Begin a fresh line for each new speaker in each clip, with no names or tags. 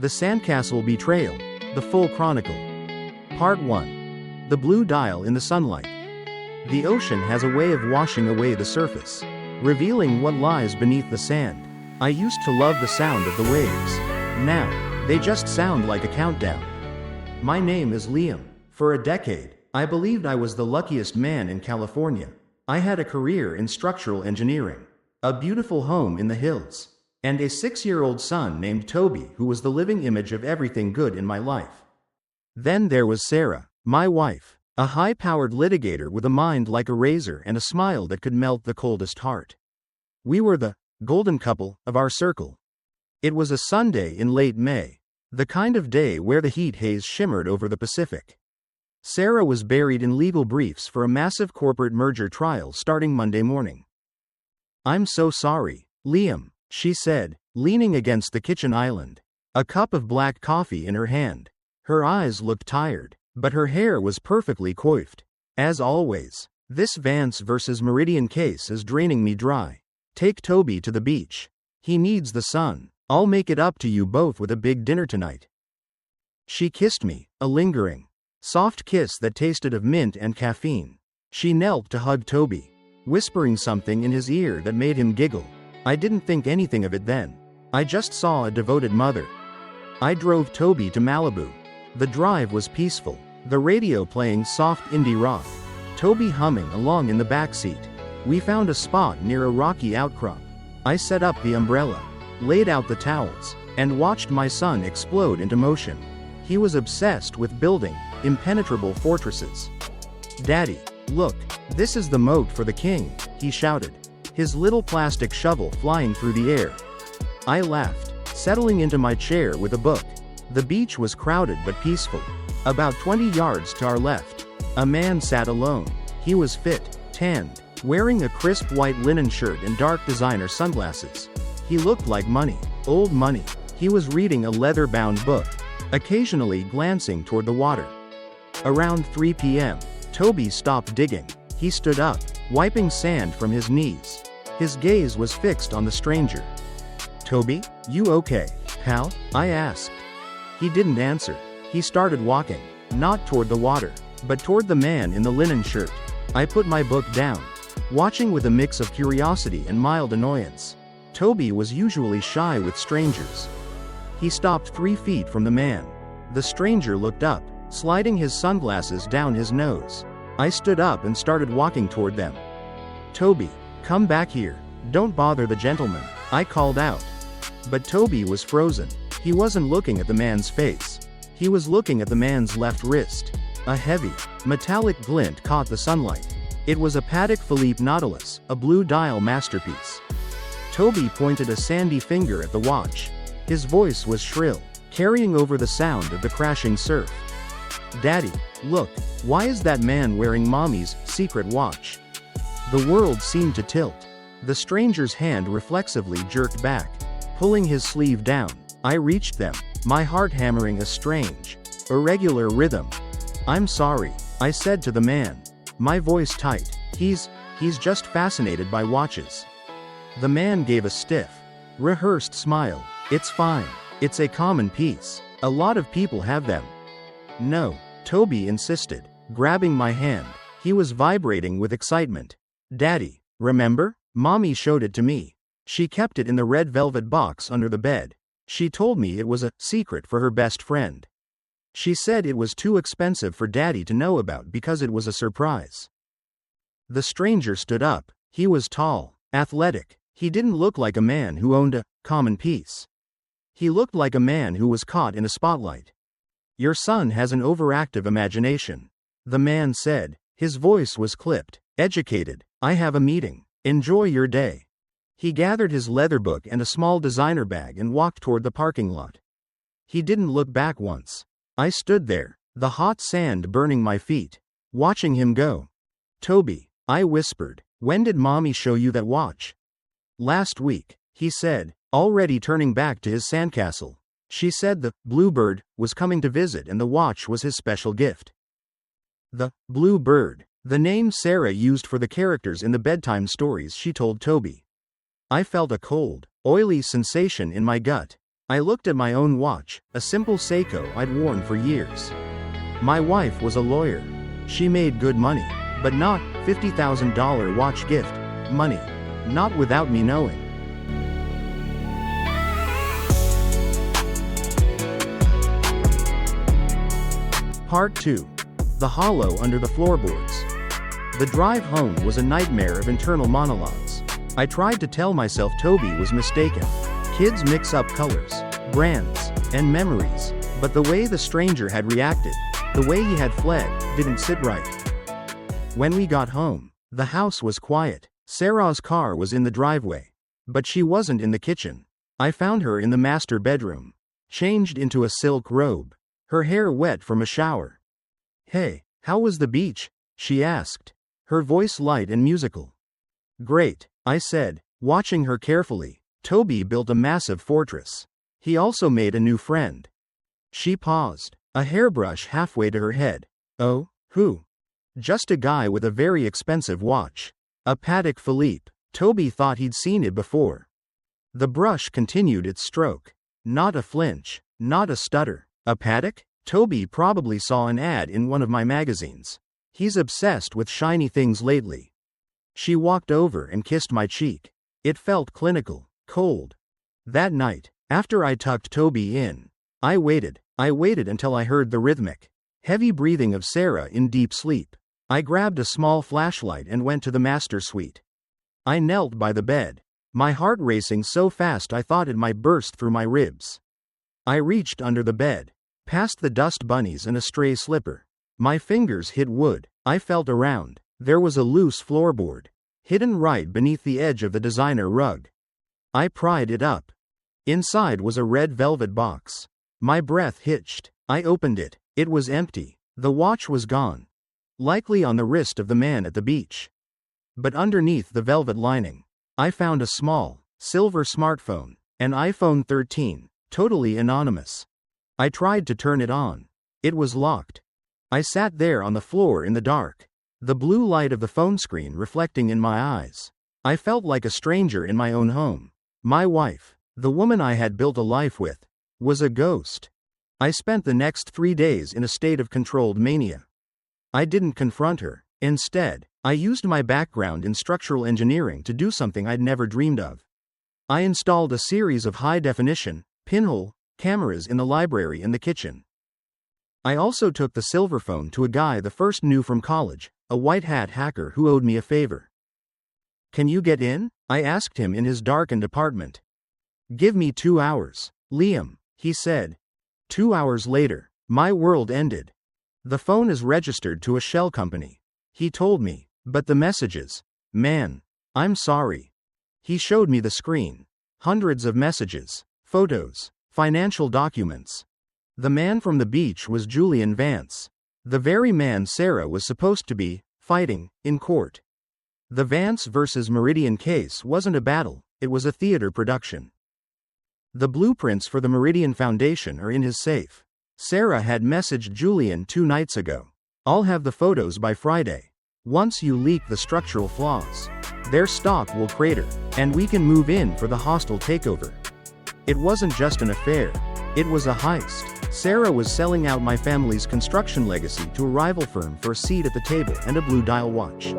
The Sandcastle Betrayal. The Full Chronicle. Part 1. The Blue Dial in the Sunlight. The ocean has a way of washing away the surface, revealing what lies beneath the sand. I used to love the sound of the waves. Now, they just sound like a countdown. My name is Liam. For a decade, I believed I was the luckiest man in California. I had a career in structural engineering, a beautiful home in the hills, and a 6-year-old son named Toby who was the living image of everything good in my life. Then there was Sarah, my wife, a high-powered litigator with a mind like a razor and a smile that could melt the coldest heart. We were the golden couple of our circle. It was a Sunday in late May, the kind of day where the heat haze shimmered over the Pacific. Sarah was buried in legal briefs for a massive corporate merger trial starting Monday morning. "I'm so sorry, Liam," she said, leaning against the kitchen island, a cup of black coffee in her hand. Her eyes looked tired, but her hair was perfectly coiffed. "As always, this Vance versus Meridian case is draining me dry. Take Toby to the beach. He needs the sun. I'll make it up to you both with a big dinner tonight." She kissed me, a lingering, soft kiss that tasted of mint and caffeine. She knelt to hug Toby, whispering something in his ear that made him giggle. I didn't think anything of it then. I just saw a devoted mother. I drove Toby to Malibu. The drive was peaceful, the radio playing soft indie rock, Toby humming along in the back seat. We found a spot near a rocky outcrop. I set up the umbrella, laid out the towels, and watched my son explode into motion. He was obsessed with building impenetrable fortresses. "Daddy, look, this is the moat for the king," he shouted, his little plastic shovel flying through the air. I laughed, settling into my chair with a book. The beach was crowded but peaceful. About 20 yards to our left, a man sat alone. He was fit, tanned, wearing a crisp white linen shirt and dark designer sunglasses. He looked like money, old money. He was reading a leather-bound book, occasionally glancing toward the water. Around 3 p.m., Toby stopped digging. He stood up, wiping sand from his knees. His gaze was fixed on the stranger. "Toby, you okay, pal?" I asked. He didn't answer. He started walking, not toward the water, but toward the man in the linen shirt. I put my book down, watching with a mix of curiosity and mild annoyance. Toby was usually shy with strangers. He stopped 3 feet from the man. The stranger looked up, sliding his sunglasses down his nose. I stood up and started walking toward them. "Toby, come back here. Don't bother the gentleman," I called out. But Toby was frozen. He wasn't looking at the man's face. He was looking at the man's left wrist. A heavy, metallic glint caught the sunlight. It was a Patek Philippe Nautilus, a blue dial masterpiece. Toby pointed a sandy finger at the watch. His voice was shrill, carrying over the sound of the crashing surf. "Daddy, look, why is that man wearing Mommy's secret watch?" The world seemed to tilt. The stranger's hand reflexively jerked back, pulling his sleeve down. I reached them, my heart hammering a strange, irregular rhythm. "I'm sorry," I said to the man, my voice tight. He's just fascinated by watches." The man gave a stiff, rehearsed smile. "It's fine. It's a common piece. A lot of people have them." "No," Toby insisted, grabbing my hand. He was vibrating with excitement. "Daddy, remember? Mommy showed it to me. She kept it in the red velvet box under the bed. She told me it was a secret for her best friend. She said it was too expensive for Daddy to know about because it was a surprise." The stranger stood up. He was tall, athletic. He didn't look like a man who owned a common piece. He looked like a man who was caught in a spotlight. "Your son has an overactive imagination," the man said. His voice was clipped, educated. "I have a meeting. Enjoy your day." He gathered his leather book and a small designer bag and walked toward the parking lot. He didn't look back once. I stood there, the hot sand burning my feet, watching him go. "Toby," I whispered, "when did Mommy show you that watch?" "Last week," he said, already turning back to his sandcastle. "She said the Bluebird was coming to visit and the watch was his special gift." The Bluebird, the name Sarah used for the characters in the bedtime stories she told Toby. I felt a cold, oily sensation in my gut. I looked at my own watch, a simple Seiko I'd worn for years. My wife was a lawyer. She made good money, but not $50,000 watch gift money. Not without me knowing. Part 2. The hollow under the floorboards. The drive home was a nightmare of internal monologues. I tried to tell myself Toby was mistaken. Kids mix up colors, brands, and memories, but the way the stranger had reacted, the way he had fled, didn't sit right. When we got home, the house was quiet. Sarah's car was in the driveway, but she wasn't in the kitchen. I found her in the master bedroom, changed into a silk robe, her hair wet from a shower. "Hey, how was the beach?" she asked, her voice light and musical. "Great," I said, watching her carefully. "Toby built a massive fortress. He also made a new friend." She paused, a hairbrush halfway to her head. "Oh, who?" "Just a guy with a very expensive watch. A Patek Philippe." Toby thought he'd seen it before. The brush continued its stroke. Not a flinch, not a stutter. "A Patek? Toby probably saw an ad in one of my magazines. He's obsessed with shiny things lately." She walked over and kissed my cheek. It felt clinical, cold. That night, after I tucked Toby in, I waited until I heard the rhythmic, heavy breathing of Sarah in deep sleep. I grabbed a small flashlight and went to the master suite. I knelt by the bed, my heart racing so fast I thought it might burst through my ribs. I reached under the bed, past the dust bunnies and a stray slipper. My fingers hit wood. I felt around. There was a loose floorboard, hidden right beneath the edge of the designer rug. I pried it up. Inside was a red velvet box. My breath hitched. I opened it. It was empty. The watch was gone. Likely on the wrist of the man at the beach. But underneath the velvet lining, I found a small, silver smartphone, an iPhone 13, totally anonymous. I tried to turn it on. It was locked. I sat there on the floor in the dark, the blue light of the phone screen reflecting in my eyes. I felt like a stranger in my own home. My wife, the woman I had built a life with, was a ghost. I spent the next 3 days in a state of controlled mania. I didn't confront her. Instead, I used my background in structural engineering to do something I'd never dreamed of. I installed a series of high-definition, pinhole cameras in the library and the kitchen. I also took the silver phone to a guy the first knew from college, a white-hat hacker who owed me a favor. "Can you get in?" I asked him in his darkened apartment. "Give me 2 hours, Liam," he said. 2 hours later, my world ended. "The phone is registered to a shell company," he told me, "but the messages, man, I'm sorry." He showed me the screen. Hundreds of messages, photos, financial documents. The man from the beach was Julian Vance, the very man Sarah was supposed to be fighting in court. The Vance versus Meridian case wasn't a battle, it was a theater production. The blueprints for the Meridian Foundation are in his safe. Sarah had messaged Julian 2 nights ago. "I'll have the photos by Friday. Once you leak the structural flaws, their stock will crater, and we can move in for the hostile takeover." It wasn't just an affair, it was a heist. Sarah was selling out my family's construction legacy to a rival firm for a seat at the table and a blue dial watch.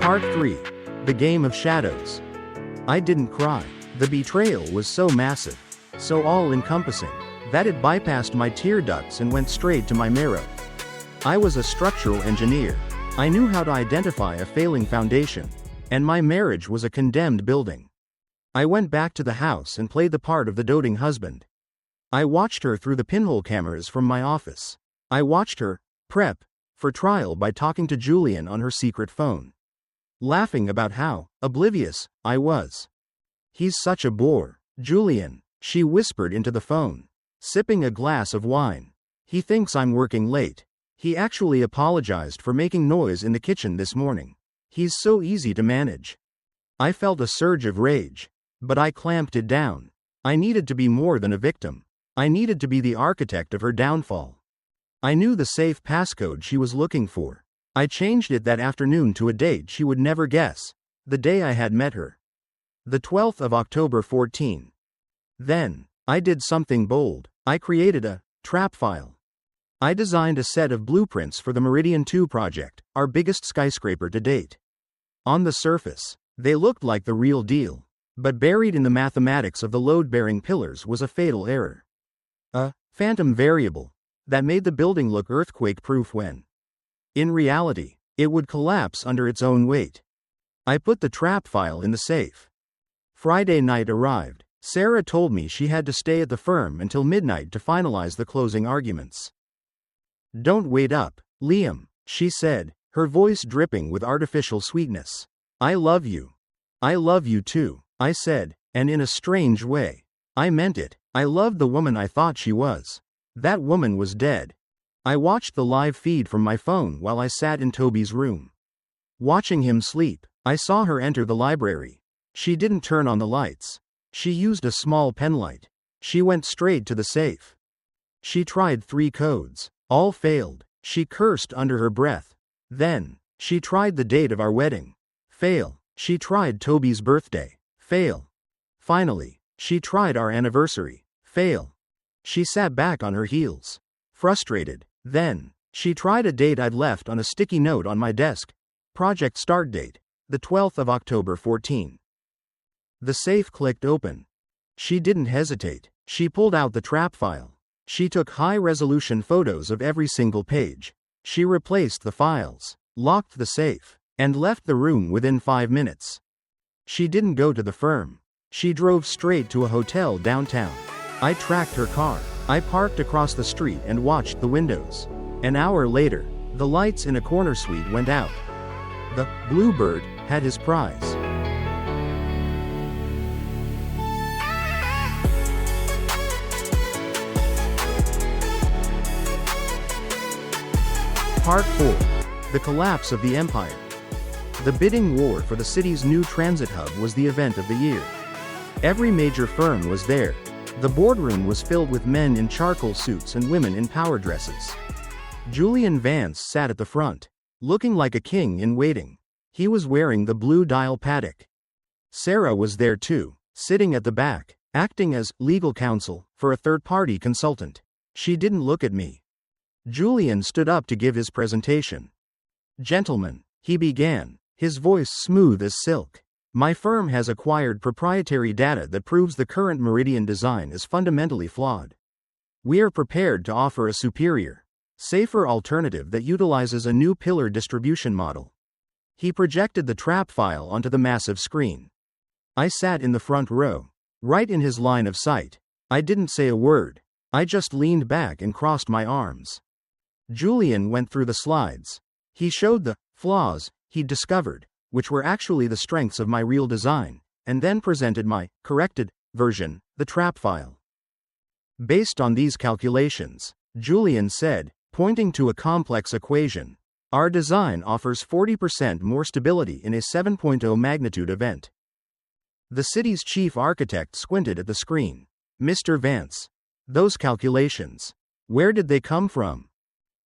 Part 3. The Game of Shadows. I didn't cry. The betrayal was so massive, so all-encompassing, that it bypassed my tear ducts and went straight to my marrow. I was a structural engineer. I knew how to identify a failing foundation, and my marriage was a condemned building. I went back to the house and played the part of the doting husband. I watched her through the pinhole cameras from my office. I watched her prep for trial by talking to Julian on her secret phone, laughing about how oblivious I was. "He's such a bore, Julian," she whispered into the phone, sipping a glass of wine. "He thinks I'm working late. He actually apologized for making noise in the kitchen this morning. He's so easy to manage." I felt a surge of rage, but I clamped it down. I needed to be more than a victim. I needed to be the architect of her downfall. I knew the safe passcode she was looking for. I changed it that afternoon to a date she would never guess. The day I had met her. The 12th of October 14. Then, I did something bold. I created a trap file. I designed a set of blueprints for the Meridian 2 project, our biggest skyscraper to date. On the surface, they looked like the real deal. But buried in the mathematics of the load-bearing pillars was a fatal error. A phantom variable that made the building look earthquake-proof when, in reality, it would collapse under its own weight. I put the trap file in the safe. Friday night arrived. Sarah told me she had to stay at the firm until midnight to finalize the closing arguments. "Don't wait up, Liam," she said, her voice dripping with artificial sweetness. "I love you." "I love you too," I said, and in a strange way. I meant it. I loved the woman I thought she was. That woman was dead. I watched the live feed from my phone while I sat in Toby's room. Watching him sleep, I saw her enter the library. She didn't turn on the lights. She used a small penlight. She went straight to the safe. She tried 3 codes. All failed. She cursed under her breath. Then, she tried the date of our wedding. Fail. She tried Toby's birthday. Fail. Finally, she tried our anniversary. Fail. She sat back on her heels. Frustrated. Then, she tried a date I'd left on a sticky note on my desk. Project start date, the 12th of October 14. The safe clicked open. She didn't hesitate. She pulled out the trap file. She took high-resolution photos of every single page. She replaced the files, locked the safe, and left the room within 5 minutes. She didn't go to the firm. She drove straight to a hotel downtown. I tracked her car. I parked across the street and watched the windows. An hour later, the lights in a corner suite went out. The Bluebird had his prize. Part 4. The Collapse of the Empire. The bidding war for the city's new transit hub was the event of the year. Every major firm was there. The boardroom was filled with men in charcoal suits and women in power dresses. Julian Vance sat at the front, looking like a king in waiting. He was wearing the blue dial Patek. Sarah was there too, sitting at the back, acting as legal counsel for a third-party consultant. She didn't look at me. Julian stood up to give his presentation. "Gentlemen," he began, his voice smooth as silk. "My firm has acquired proprietary data that proves the current Meridian design is fundamentally flawed. We are prepared to offer a superior, safer alternative that utilizes a new pillar distribution model." He projected the trap file onto the massive screen. I sat in the front row, right in his line of sight. I didn't say a word. I just leaned back and crossed my arms. Julian went through the slides. He showed the flaws he'd discovered, which were actually the strengths of my real design, and then presented my corrected version, the trap file. "Based on these calculations," Julian said, pointing to a complex equation, "our design offers 40% more stability in a 7.0 magnitude event." The city's chief architect squinted at the screen. "Mr. Vance, those calculations, where did they come from?"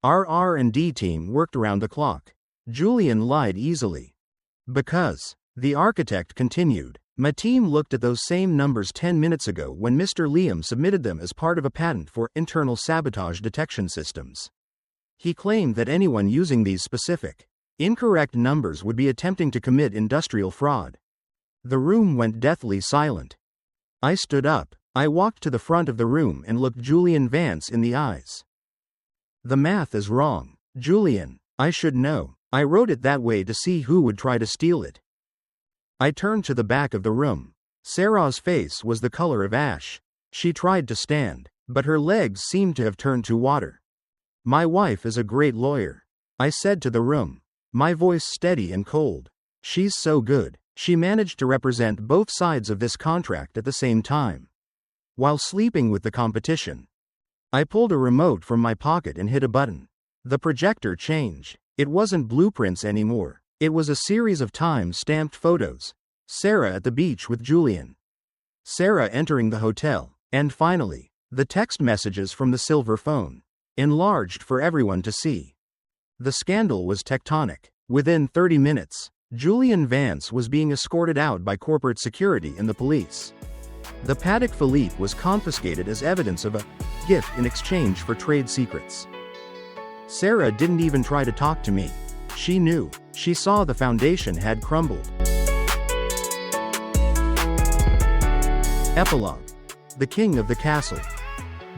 "Our R&D team worked around the clock." Julian lied easily. "Because," the architect continued, "my team looked at those same numbers 10 minutes ago when Mr. Liam submitted them as part of a patent for internal sabotage detection systems. He claimed that anyone using these specific, incorrect numbers would be attempting to commit industrial fraud." The room went deathly silent. I stood up. I walked to the front of the room and looked Julian Vance in the eyes. "The math is wrong, Julian. I should know. I wrote it that way to see who would try to steal it." I turned to the back of the room. Sarah's face was the color of ash. She tried to stand, but her legs seemed to have turned to water. "My wife is a great lawyer," I said to the room, my voice steady and cold. "She's so good. She managed to represent both sides of this contract at the same time, while sleeping with the competition." I pulled a remote from my pocket and hit a button. The projector changed. It wasn't blueprints anymore. It was a series of time-stamped photos. Sarah at the beach with Julian. Sarah entering the hotel. And finally, the text messages from the silver phone. Enlarged for everyone to see. The scandal was tectonic. Within 30 minutes, Julian Vance was being escorted out by corporate security and the police. The Patek Philippe was confiscated as evidence of a gift in exchange for trade secrets. Sarah didn't even try to talk to me. She knew. She saw the foundation had crumbled. Epilogue. The king of the castle.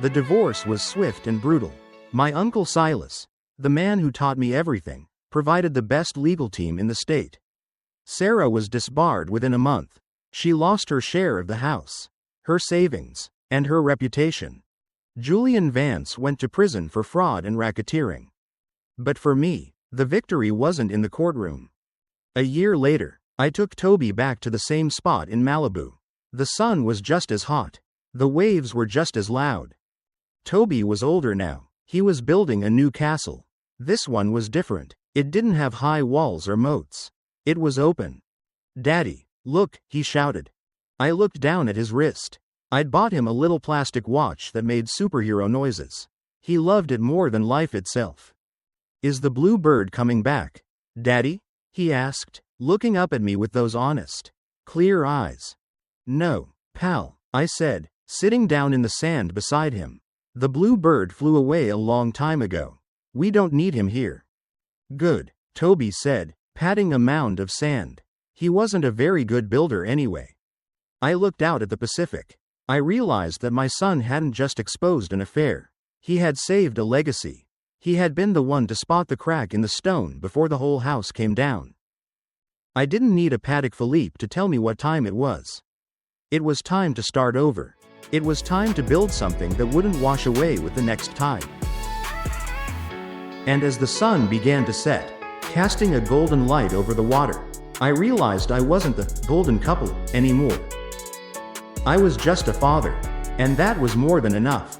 The divorce was swift and brutal. My uncle Silas, the man who taught me everything, provided the best legal team in the state. Sarah was disbarred within a month. She lost her share of the house, her savings, and her reputation. Julian Vance went to prison for fraud and racketeering. But for me, the victory wasn't in the courtroom. A year later, I took Toby back to the same spot in Malibu. The sun was just as hot. The waves were just as loud. Toby was older now. He was building a new castle. This one was different. It didn't have high walls or moats. It was open. "Daddy, look," he shouted. I looked down at his wrist. I'd bought him a little plastic watch that made superhero noises. He loved it more than life itself. "Is the blue bird coming back, Daddy?" he asked, looking up at me with those honest, clear eyes. "No, pal," I said, sitting down in the sand beside him. "The blue bird flew away a long time ago. We don't need him here." "Good," Toby said, patting a mound of sand. He wasn't a very good builder anyway. I looked out at the Pacific. I realized that my son hadn't just exposed an affair. He had saved a legacy. He had been the one to spot the crack in the stone before the whole house came down. I didn't need a Patek Philippe to tell me what time it was. It was time to start over. It was time to build something that wouldn't wash away with the next tide. And as the sun began to set, casting a golden light over the water, I realized I wasn't the golden couple anymore. I was just a father, and that was more than enough.